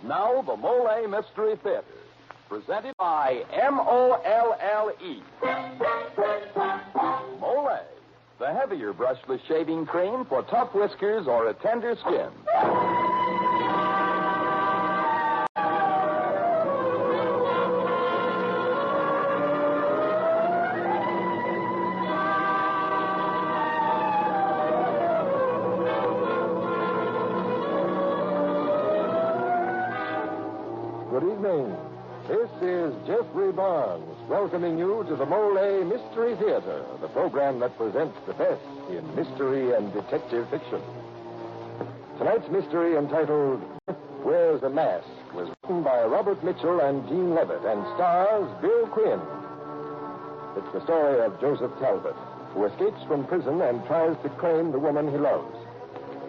Now, the Molle Mystery Theater, presented by Molle. Molle, the heavier brushless shaving cream for tough whiskers or a tender skin. Good evening. This is Jeffrey Barnes welcoming you to the Molle Mystery Theater, the program that presents the best in mystery and detective fiction. Tonight's mystery, entitled Death Wears a Mask, was written by Robert Mitchell and Gene Levitt and stars Bill Quinn. It's the story of Joseph Talbot, who escapes from prison and tries to claim the woman he loves.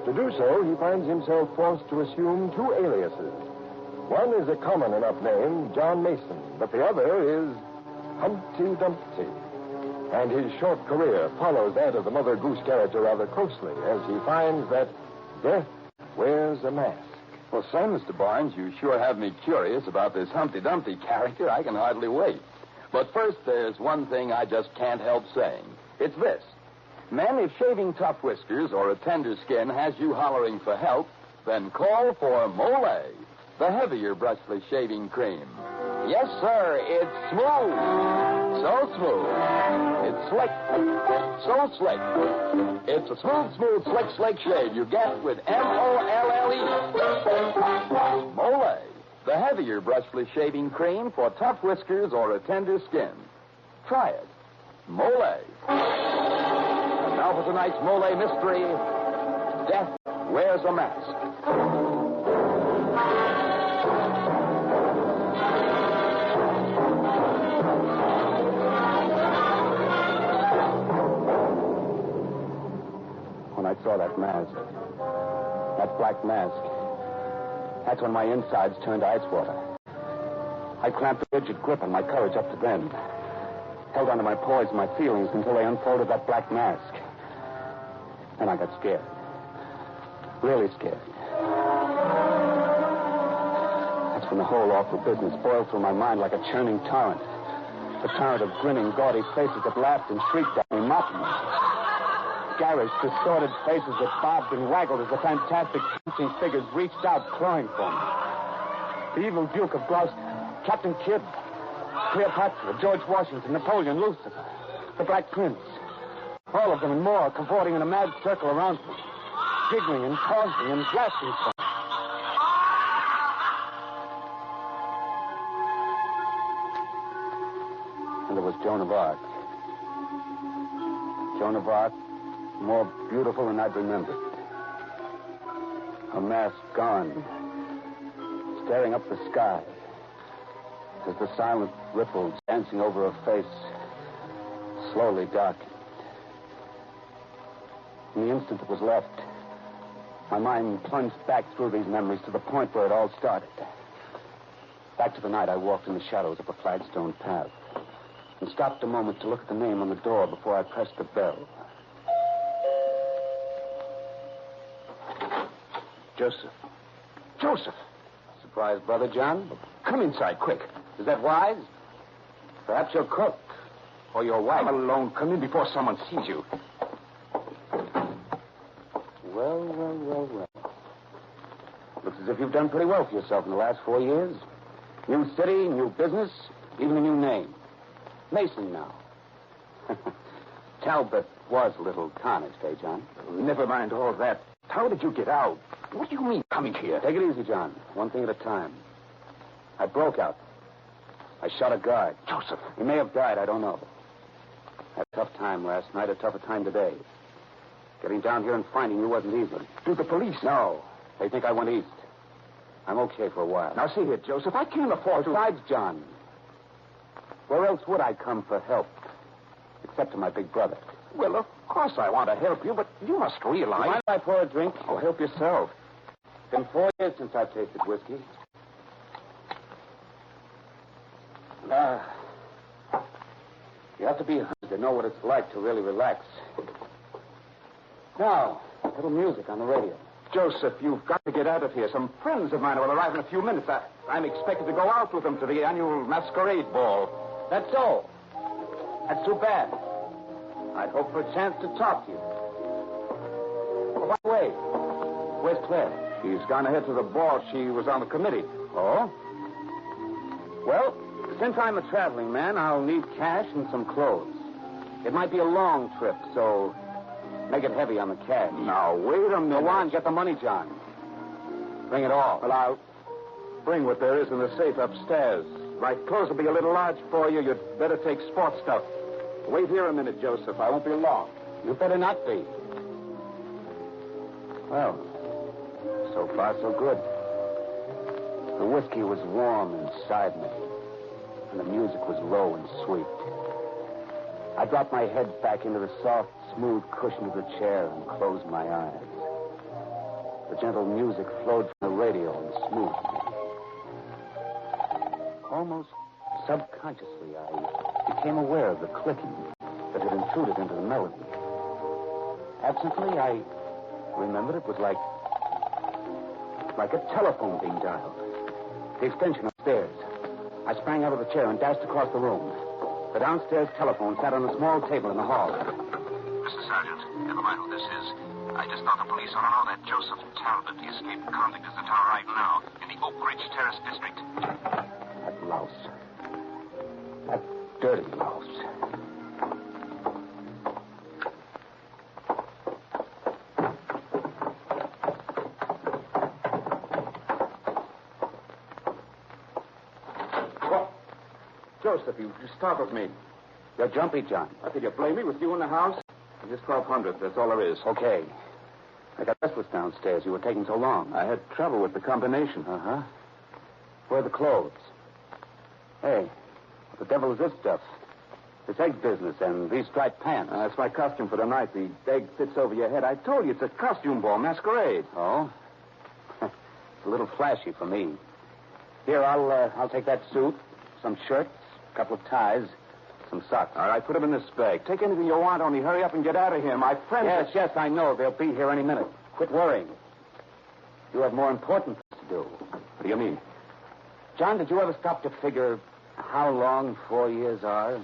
To do so, he finds himself forced to assume two aliases. One is a common enough name, John Mason, but the other is Humpty Dumpty. And his short career follows that of the Mother Goose character rather closely as he finds that death wears a mask. Well, say, Mr. Barnes, you sure have me curious about this Humpty Dumpty character. I can hardly wait. But first, there's one thing I just can't help saying. It's this. Men, if shaving tough whiskers or a tender skin has you hollering for help, then call for Molle, the heavier brushless shaving cream. Yes, sir, it's smooth. So smooth. It's slick. So slick. It's a smooth, slick shave you get with Molle. Molle, the heavier brushless shaving cream for tough whiskers or a tender skin. Try it. Molle. And now for tonight's Molle mystery, Death Wears a Mask. When I saw that mask, that black mask, that's when my insides turned ice water. I clamped a rigid grip on my courage up to then, held onto my poise and my feelings until they unfolded that black mask. Then I got scared. Really scared. That's when the whole awful business boiled through my mind like a churning torrent. A torrent of grinning, gaudy faces that laughed and shrieked at me, mocked me. Garish, distorted faces that bobbed and waggled as the fantastic, punching figures reached out, clawing for me. The evil Duke of Gloucester, Captain Kidd, Cleopatra, George Washington, Napoleon, Lucifer, the Black Prince. All of them and more cavorting in a mad circle around me, giggling and taunting and blasting for me. And there was Joan of Arc. Joan of Arc, more beautiful than I'd remembered. Her mask gone, staring up the sky as the silent ripples dancing over her face slowly darkened. In the instant that was left, my mind plunged back through these memories to the point where it all started. Back to the night I walked in the shadows of a flagstone path and stopped a moment to look at the name on the door before I pressed the bell. Joseph. Surprise, Brother John? Come inside, quick. Is that wise? Perhaps your cook or your wife. I'm alone. Come in before someone sees you. Well. Looks as if you've done pretty well for yourself in the last 4 years. New city, new business, even a new name. Mason now. Talbot was a little tarnished, eh, John? Never mind all that. How did you get out? What do you mean, coming here? Take it easy, John. One thing at a time. I broke out. I shot a guard. Joseph. He may have died, I don't know. I had a tough time last night, a tougher time today. Getting down here and finding you wasn't easy. Do the police? No. They think I went east. I'm okay for a while. Now, see here, Joseph, I can't afford to... Besides, John, where else would I come for help? Except to my big brother. Well, of course I want to help you, but you must realize... Mind if I pour a drink? Oh, help yourself. It's been 4 years since I've tasted whiskey. You have to be hungry to know what it's like to really relax. Now, a little music on the radio. Joseph, you've got to get out of here. Some friends of mine will arrive in a few minutes. I'm expected to go out with them to the annual masquerade ball. That's so. That's too bad. I'd hoped for a chance to talk to you. Oh, by the way, where's Claire? She's gone ahead to the ball. She was on the committee. Oh? Well, since I'm a traveling man, I'll need cash and some clothes. It might be a long trip, so make it heavy on the cash. Now, wait a minute. Go on, get the money, John. Bring it all. Well, I'll bring what there is in the safe upstairs. My clothes will be a little large for you. You'd better take sports stuff. Wait here a minute, Joseph. I won't be long. You better not be. Well, so far so good. The whiskey was warm inside me, and the music was low and sweet. I dropped my head back into the soft, smooth cushion of the chair and closed my eyes. The gentle music flowed from the radio and smoothed me. Almost subconsciously, I became aware of the clicking that had intruded into the melody. Absently, I remembered it was like a telephone being dialed. The extension upstairs. I sprang out of the chair and dashed across the room. The downstairs telephone sat on a small table in the hall. Mr. Sergeant, never mind who this is. I just thought the police ought to know that Joseph Talbot, the escaped convict, is in town right now, in the Oak Ridge Terrace district. That louse. That dirty louse. Joseph, you startled me. You're jumpy, John. I think you blame me with you in the house. Just 1,200. That's all there is. Okay. I got restless downstairs. You were taking so long. I had trouble with the combination. Uh-huh. Where are the clothes? Hey, what the devil is this stuff? This egg business and these striped pants. That's my costume for tonight. The egg fits over your head. I told you it's a costume ball, masquerade. Oh? It's a little flashy for me. Here, I'll take that suit, some shirts, a couple of ties, some socks. All right, put them in this bag. Take anything you want, only hurry up and get out of here. My friends... Yes, I know. They'll be here any minute. Quit worrying. You have more important things to do. What do you mean? John, did you ever stop to figure how long 4 years are?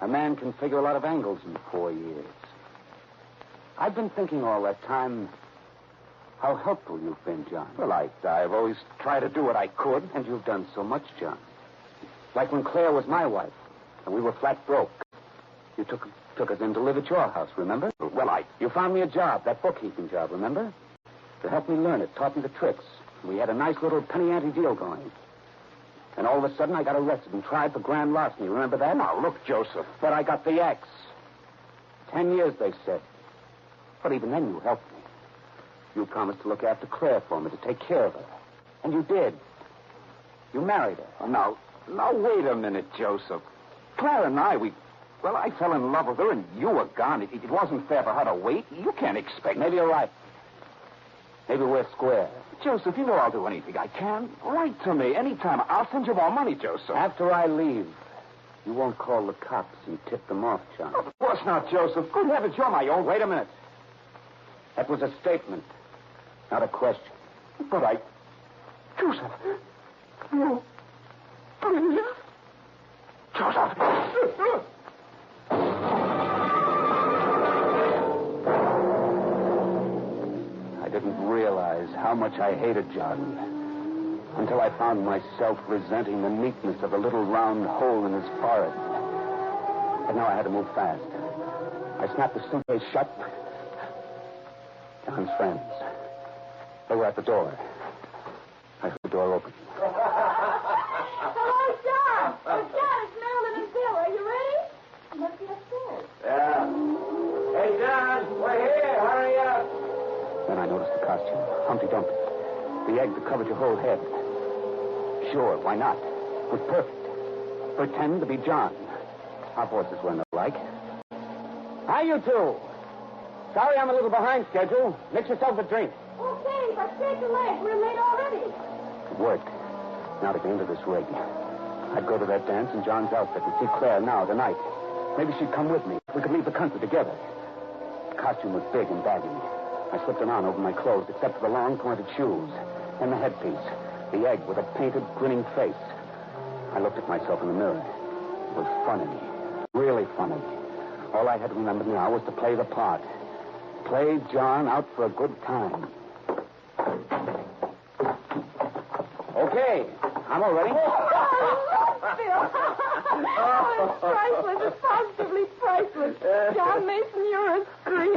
A man can figure a lot of angles in 4 years. I've been thinking all that time how helpful you've been, John. Well, I've always tried to do what I could. And you've done so much, John. Like when Claire was my wife, and we were flat broke. You took us in to live at your house, remember? Well, You found me a job, that bookkeeping job, remember? You helped me learn it, taught me the tricks. We had a nice little penny-ante deal going. And all of a sudden, I got arrested and tried for grand larceny. Remember that? Now, look, Joseph. But I got the X. 10 years, they said. But even then, you helped me. You promised to look after Claire for me, to take care of her. And you did. You married her. Now, wait a minute, Joseph. Claire and I fell in love with her, and you were gone. It wasn't fair for her to wait. You can't expect... Maybe you're right. Maybe we're square. Joseph, you know I'll do anything I can. Write to me anytime. I'll send you more money, Joseph. After I leave, you won't call the cops and tip them off, John. Of course not, Joseph. Good heavens, you're my own. Wait a minute. That was a statement, not a question. But Joseph, you... Please. Joseph. I didn't realize how much I hated John until I found myself resenting the neatness of the little round hole in his forehead. But now I had to move fast. I snapped the suitcase shut. John's friends. They were at the door. I heard the door open. Hello, John. Oh, John, it's Marilyn and Bill. Are you ready? You must be upstairs. Yeah. Hey, John, we're here. Hurry up. Then I noticed the costume. Humpty Dumpty. The egg that covered your whole head. Sure, why not? It was perfect. Pretend to be John. Our voices weren't alike. Hi, you two. Sorry I'm a little behind schedule. Mix yourself a drink. Okay, but take the leg. We're late already. It worked. Now to get into this rig. I'd go to that dance in John's outfit and see Claire now, tonight. Maybe she'd come with me. We could leave the country together. The costume was big and baggy. I slipped it on over my clothes, except for the long, pointed shoes and the headpiece, the egg with a painted, grinning face. I looked at myself in the mirror. It was funny, really funny. All I had to remember now was to play the part. Play John out for a good time. Okay, I'm all ready. Oh, it's priceless. It's positively priceless. John Mason, you're a scream.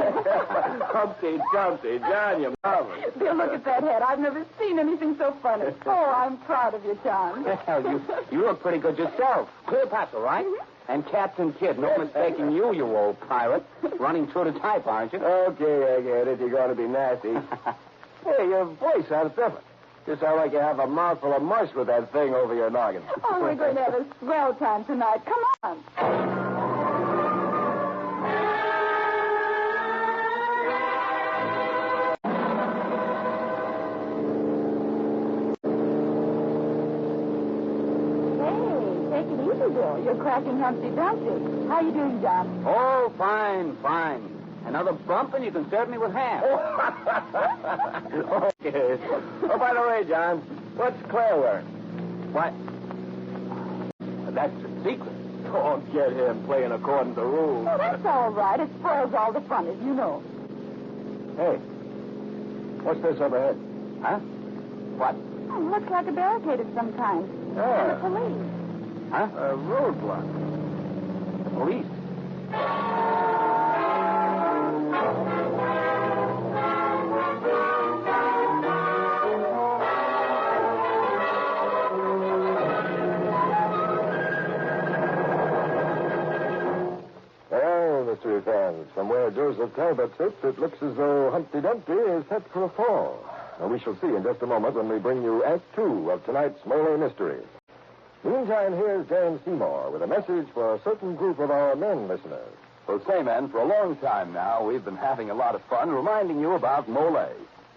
Humpty Dumpty, John, you marvelous. Bill, look at that head. I've never seen anything so funny. Oh, I'm proud of you, John. Well, you look pretty good yourself. Cleopatra, right? Mm-hmm. And Captain Kidd, no mistaking you old pirate. Running true to type, aren't you? Okay, I get it. You're going to be nasty. Hey, your voice sounds different. You sound like you have a mouthful of mush with that thing over your noggin. Oh, we're going to have a swell time tonight. Come on. Hey, take it easy, Bill. You're cracking Humpty Dumpty. How you doing, John? Oh, fine, fine. Another bump and you can serve me with ham. Okay. Oh, by the way, John, what's Claire wearing? What? That's a secret. Don't get him playing according to rules. Oh, that's all right. It spoils all the fun, as you know. Hey, what's this overhead? Huh? What? Oh, looks like a barricade of some kind. Yeah. And the police. Huh? A roadblock. The police. Mystery fans, from where Joseph Talbot sits, it looks as though Humpty Dumpty is set for a fall. And we shall see in just a moment when we bring you Act 2 of tonight's Molle Mystery. Meantime, here's Dan Seymour with a message for a certain group of our men listeners. Well, say, men, for a long time now, we've been having a lot of fun reminding you about Molle,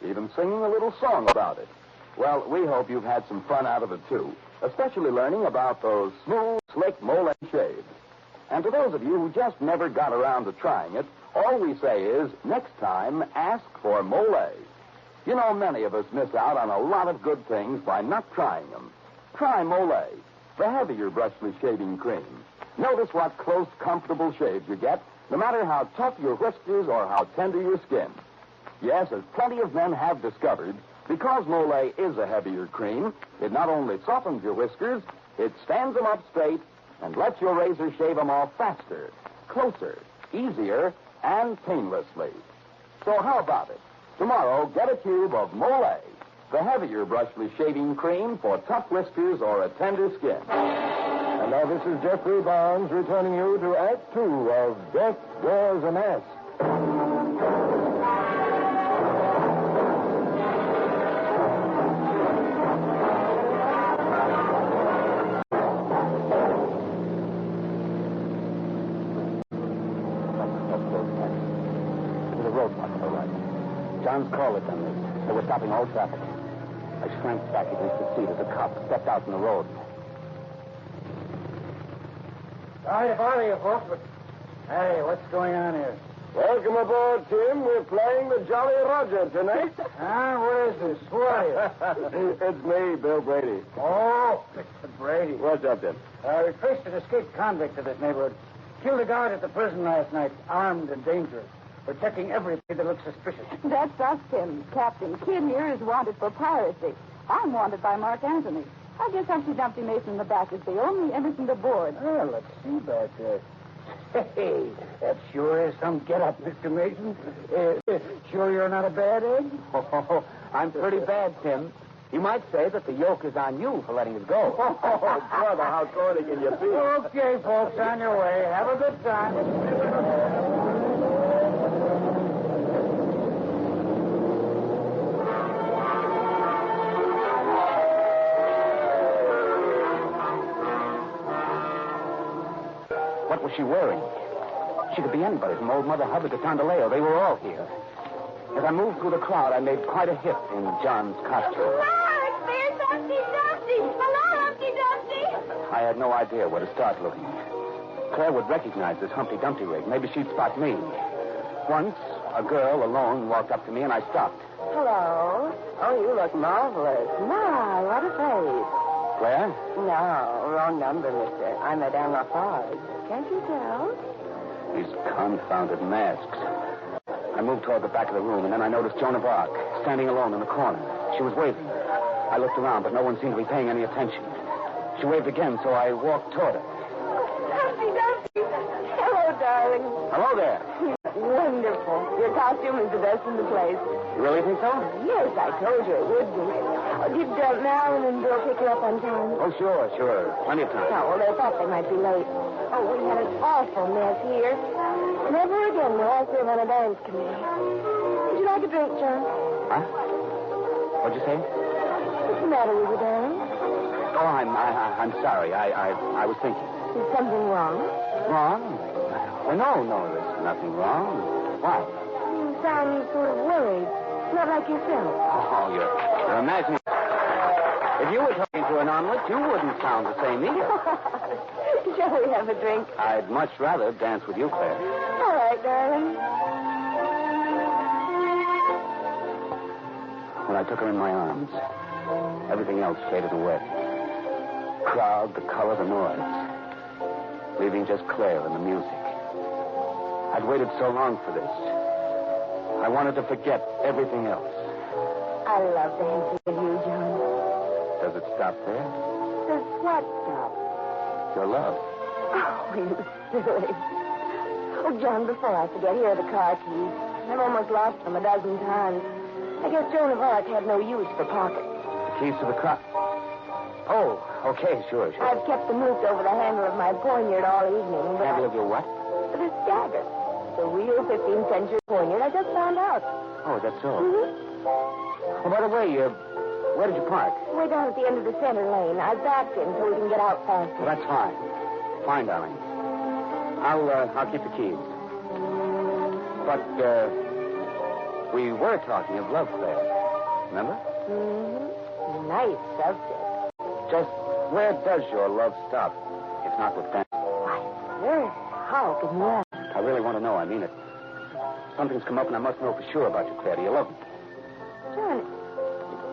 even singing a little song about it. Well, we hope you've had some fun out of it, too, especially learning about those smooth, slick Molle shaves. And to those of you who just never got around to trying it, all we say is, next time, ask for Molle. You know, many of us miss out on a lot of good things by not trying them. Try Molle, the heavier brushless shaving cream. Notice what close, comfortable shaves you get, no matter how tough your whiskers or how tender your skin. Yes, as plenty of men have discovered, because Molle is a heavier cream, it not only softens your whiskers, it stands them up straight and lets your razor shave them off faster, closer, easier, and painlessly. So how about it? Tomorrow, get a tube of Molle, the heavier brushless shaving cream for tough whiskers or a tender skin. And now this is Jeffrey Barnes returning you to Act 2 of Death Wears a Mask. John's call had done this. They were stopping all traffic. I shrank back against the seat as a cop stepped out in the road. Sorry to bother you, folks, but... Hey, what's going on here? Welcome aboard, Tim. We're playing the Jolly Roger tonight. What is this? Who are you? It's me, Bill Brady. Oh, Mr. Brady. What's up, Tim? We traced an escaped convict to this neighborhood. Killed a guard at the prison last night, armed and dangerous. We're checking everything that looks suspicious. That's us, Tim. Captain Kidd here is wanted for piracy. I'm wanted by Mark Anthony. I guess Humpty Dumpty Mason in the back is the only innocent aboard. Well, let's see back there. Hey, that sure is some get-up, Mr. Mason. Sure you're not a bad egg? Oh, I'm pretty bad, Tim. You might say that the yoke is on you for letting it go. Oh, brother, how corny can you be? Okay, folks, on your way. Have a good time. What was she wearing? She could be anybody from Old Mother Hubbard to Tondaleo. They were all here. As I moved through the crowd, I made quite a hit in John's costume. Mark, there's Humpty Dumpty. Hello, Humpty Dumpty. I had no idea where to start looking. Claire would recognize this Humpty Dumpty rig. Maybe she'd spot me. Once, A girl alone walked up to me, and I stopped. Hello. Oh, you look marvelous. My, what a face. Claire? No, wrong number, mister. I'm Madame Lafarge. Can't you tell? These confounded masks. I moved toward the back of the room, and then I noticed Joan of Arc standing alone in the corner. She was waving. I looked around, but no one seemed to be paying any attention. She waved again, so I walked toward her. Dumpty, Dumpty. Hello, darling. Hello there. Wonderful. Your costume is the best in the place. You really think so? Yes, I told you it would be. Oh, did Marilyn and Bill pick you up on time? Oh, sure. Plenty of time. No, well, they thought they might be late. Oh, we had an awful mess here. Never again will I serve on a dance committee. Would you like a drink, John? Huh? What'd you say? What's the matter with you, darling? Oh, I'm sorry. I was thinking. Is something wrong? Wrong? Well, no, there's nothing wrong. Why? You sound sort of worried. Not like yourself. Oh, you're imagining. If you were talking to an omelet, you wouldn't sound the same either. Shall we have a drink? I'd much rather dance with you, Claire. All right, darling. When I took her in my arms, everything else faded away. Crowd, the color, the noise. Leaving just Claire and the music. I'd waited so long for this. I wanted to forget everything else. I love dancing with you, John. Does it stop there? Does what stop? Your love. Oh, you silly. Oh, John, before I forget, here are the car keys. I've almost lost them a dozen times. I guess Joan of Arc had no use for pockets. The keys to the car. Oh, okay, sure. I've kept them looped over the handle of my poignard all evening. Handle of your what? This dagger. The real 15th century poignard. I just found out. Oh, that's so. Mm-hmm. Oh, by the way, where did you park? Way down at the end of the center lane. I backed in so we can get out faster. Well, that's fine. Fine, darling. I'll keep the keys. But, we were talking of love, Claire. Remember? Mm-hmm. Nice subject. Just where does your love stop, if not with dancing? Why, sir, how can you ask? I really want to know. I mean it. Something's come up, and I must know for sure about you, Claire. Do you love me? John,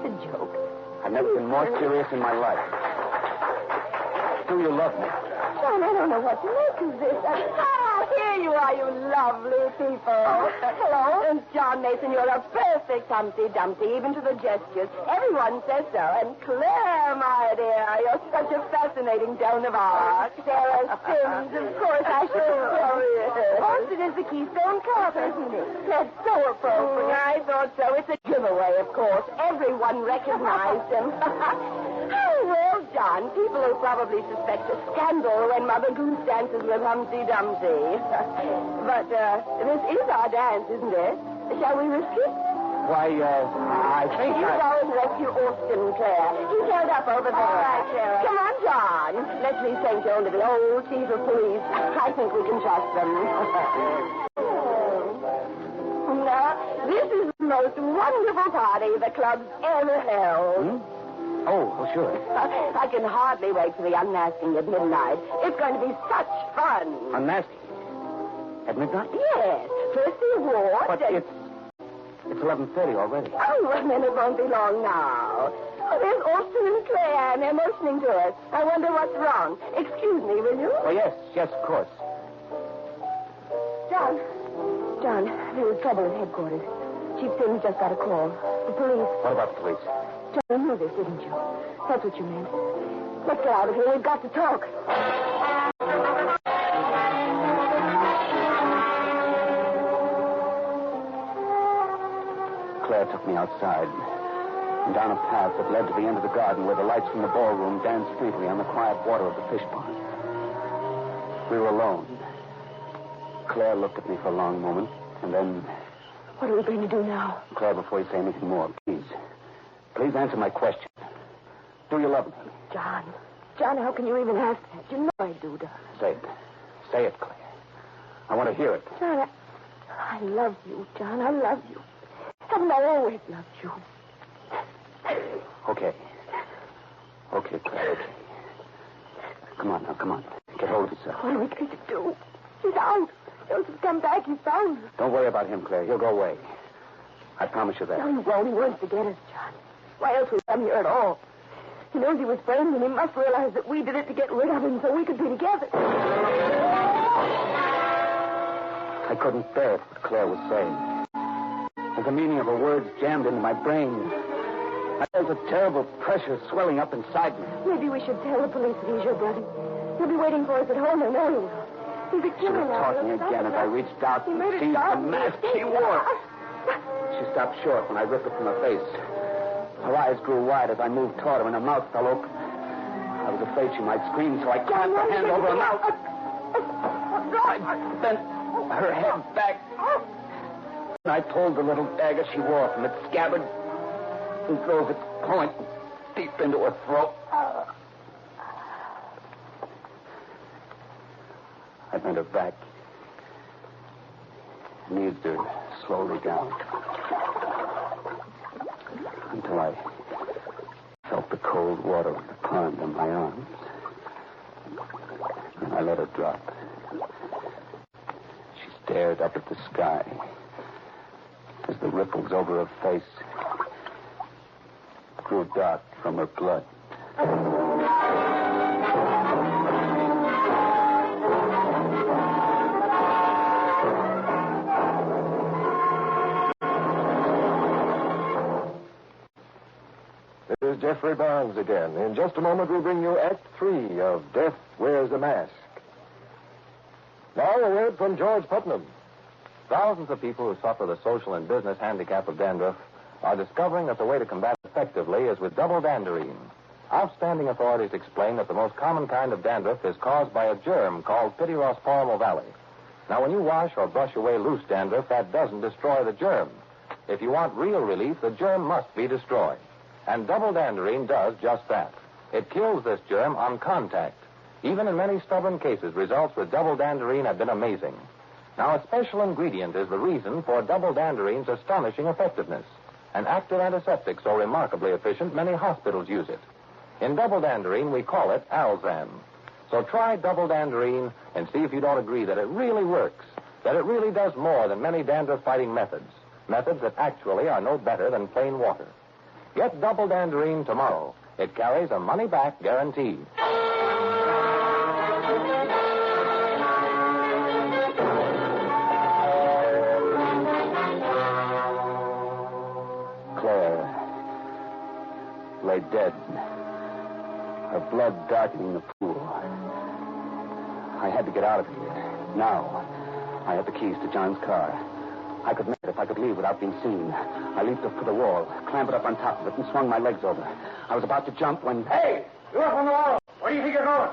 it's a joke. I've never been more serious in my life. Do you love me? John, I don't know what to make of this. Here you are, you lovely people. Hello. And John Mason, you're a perfect Humpty Dumpty, even to the gestures. Everyone says so. And Claire, my dear, you're such a fascinating Joan of Arc. Sarah Sims, of course I should tell you. Austin is the Keystone Cop, isn't it? That's so appropriate. I thought so. It's a giveaway, of course. Everyone recognized him. Oh, well, John, people will probably suspect a scandal when Mother Goose dances with Humpty Dumpty. But this is our dance, isn't it? Shall we risk it? Why, I think You go and rescue Austin, Claire. He's held up over there. All right, Sarah. Come on, John. Let's leave St. Joan to the old chief of police. I think we can trust them. Now, this is the most wonderful party the club's ever held. Oh, sure. I can hardly wait for the unmasking at midnight. It's going to be such fun. Unmasking? At midnight? Yes. First the award. But it's 11:30 already. Oh, and then it won't be long now. Oh, there's Austin and Claire, and they're motioning to us. I wonder what's wrong. Excuse me, will you? Oh, yes, of course. John, there was trouble at headquarters. Chief Sims just got a call. The police. What about the police? John, you knew this, didn't you? That's what you meant. Let's get out of here. We've got to talk. Claire took me outside and down a path that led to the end of the garden where the lights from the ballroom danced faintly on the quiet water of the fish pond. We were alone. Claire looked at me for a long moment, and then... What are we going to do now? Claire, before you say anything more, please answer my question. Do you love me? John, how can you even ask that? You know I do, darling. Say it. Say it, Claire. I want to hear it. John, I love you, John. I love you. Haven't I always loved you? Okay. Okay, Claire, okay. Come on now, come on. Get hold of yourself. What are we going to do? She's out. Joseph's come back. He's found us. Don't worry about him, Claire. He'll go away. I promise you that. No, he won't. He wants to get us, John. Why else would we come here at all? He knows he was framed, and he must realize that we did it to get rid of him so we could be together. I couldn't bear what Claire was saying. As the meaning of her words jammed into my brain, I felt a terrible pressure swelling up inside me. Maybe we should tell the police that he's your brother. He'll be waiting for us at home. I know he will. He's a She killer was now. talking again as I reached out and murdered seized the John. mask she wore. She stopped short when I ripped it from her face. Her eyes grew wide as I moved toward her, and her mouth fell open. I was afraid she might scream, so I clamped her hand over her mouth. I bent her head back. And I pulled the little dagger she wore from its scabbard and drove its point deep into her throat. I bent her back and eased her slowly down until I felt the cold water of the pond in my arms. And I let her drop. She stared up at the sky as the ripples over her face grew dark from her blood. This is Jeffrey Barnes again. In just a moment, we'll bring you Act 3 of Death Wears a Mask. Now, a word from George Putnam. Thousands of people who suffer the social and business handicap of dandruff are discovering that the way to combat it effectively is with double danderine. Outstanding authorities explain that the most common kind of dandruff is caused by a germ called Pityrosporium ovale. Now, when you wash or brush away loose dandruff, that doesn't destroy the germ. If you want real relief, the germ must be destroyed. And double danderine does just that. It kills this germ on contact. Even in many stubborn cases, results with double danderine have been amazing. Now, a special ingredient is the reason for double danderine's astonishing effectiveness. An active antiseptic so remarkably efficient, many hospitals use it. In double danderine, we call it Alzam. So try double danderine and see if you don't agree that it really works, that it really does more than many dandruff-fighting methods that actually are no better than plain water. Get double danderine tomorrow. It carries a money-back guarantee. Claire lay dead, her blood darkening the pool. I had to get out of here. Now, I had the keys to John's car. I could make it if I could leave without being seen. I leaped up to the wall, clambered up on top of it, and swung my legs over. I was about to jump when... Hey! You're up on the wall. Where do you think you're going?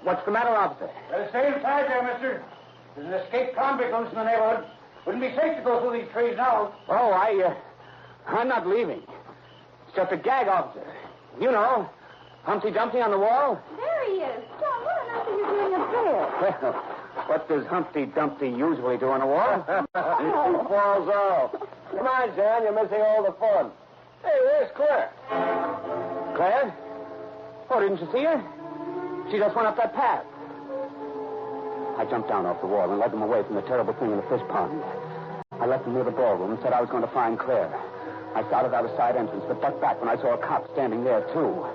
What's the matter, officer? Well, stay inside there, mister. There's an escaped convict loose in the neighborhood. Wouldn't be safe to go through these trees now. Oh, I'm not leaving. It's just a gag, officer. You know, Humpty Dumpty on the wall. There he is. John, what on earth are you doing up there? Well, what does Humpty Dumpty usually do on a wall? He falls off. Come on, John. You're missing all the fun. Hey, where's Claire? Claire? Oh, didn't you see her? She just went up that path. I jumped down off the wall and led them away from the terrible thing in the fish pond. I left them near the ballroom and said I was going to find Claire. I started out a side entrance, but ducked back when I saw a cop standing there, too.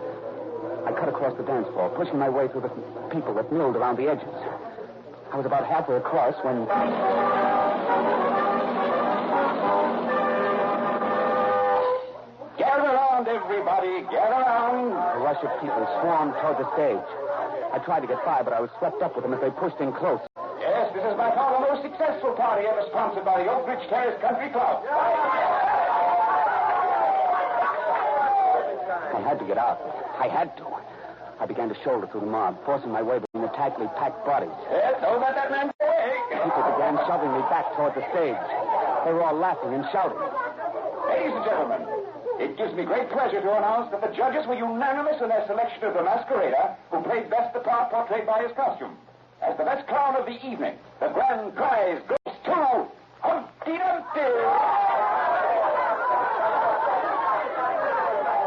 I cut across the dance floor, pushing my way through the people that milled around the edges. I was about halfway across when... Gather around, everybody. Gather around. A rush of people swarmed toward the stage. I tried to get by, but I was swept up with them as they pushed in close. Yes, this is by far the most successful party ever sponsored by the Oak Ridge Terrace Country Club. I had to get out. I had to. I began to shoulder through the mob, forcing my way between the tightly packed bodies. Yes, don't let that man go away. People began shoving me back toward the stage. They were all laughing and shouting. Ladies and gentlemen, it gives me great pleasure to announce that the judges were unanimous in their selection of the masquerader who played best the part portrayed by his costume. As the best clown of the evening, the grand prize goes to Humpty Dumpty!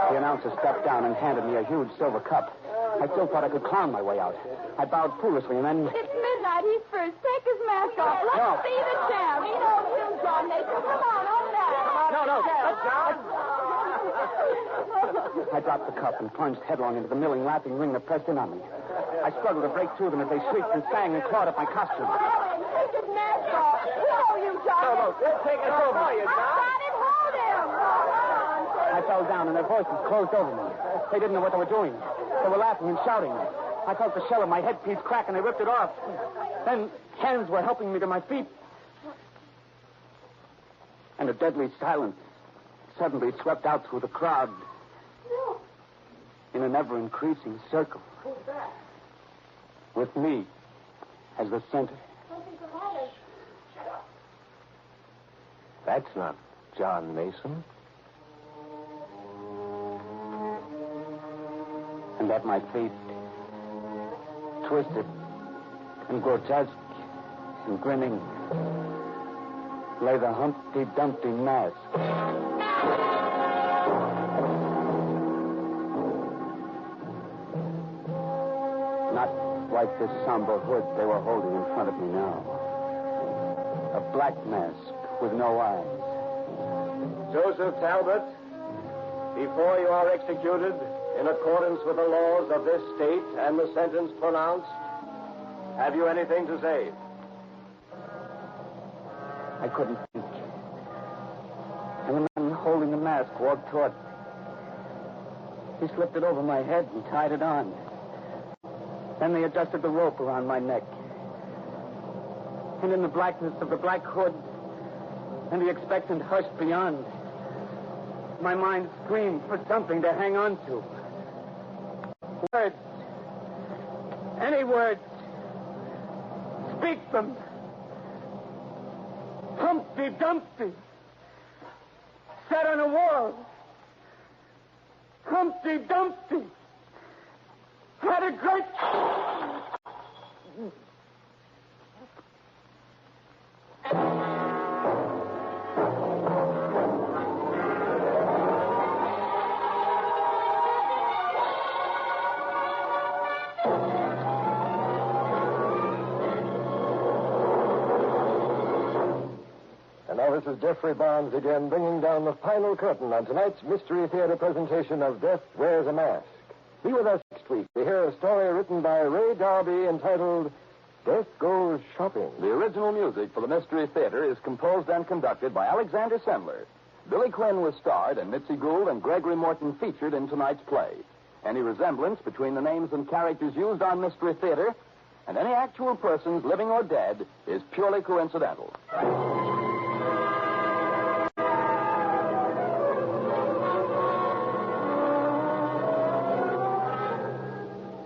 The announcer stepped down and handed me a huge silver cup. I still thought I could clown my way out. I bowed foolishly and then... It's midnight. right. He's first. Take his mask off. Let's see the champ. He knows you, John Mason. Come on, over there. No. I dropped the cup and plunged headlong into the milling, laughing ring that pressed in on me. I struggled to break through them as they shrieked and sang and clawed at my costume. Take his mask off. We know you, John. No, they'll take us over. Got him. Hold him. I fell down, and their voices closed over me. They didn't know what they were doing. They were laughing and shouting. I felt the shell of my headpiece crack, and they ripped it off. Then hands were helping me to my feet. And a deadly silence suddenly swept out through the crowd in an ever-increasing circle, with me as the center. That's not John Mason. And at my feet, twisted and grotesque and grinning, lay the Humpty Dumpty mask. Not like this somber hood they were holding in front of me now. A black mask with no eyes. Joseph Talbot, before you are executed, in accordance with the laws of this state and the sentence pronounced, have you anything to say? I couldn't think. And the man holding the mask walked toward me. He slipped it over my head and tied it on. Then they adjusted the rope around my neck. And in the blackness of the black hood and the expectant hush beyond, my mind screamed for something to hang on to. Words. Any words. Speak them. Humpty Dumpty. Sat on a wall. Humpty Dumpty. Had a great... And now this is Jeffrey Barnes again, bringing down the final curtain on tonight's Mystery Theater presentation of Death Wears a Mask. Be with us next week to hear a story written by Ray Darby entitled Death Goes Shopping. The original music for the Mystery Theater is composed and conducted by Alexander Semmler. Billy Quinn was starred, and Mitzi Gould and Gregory Morton featured in tonight's play. Any resemblance between the names and characters used on Mystery Theater and any actual persons, living or dead, is purely coincidental.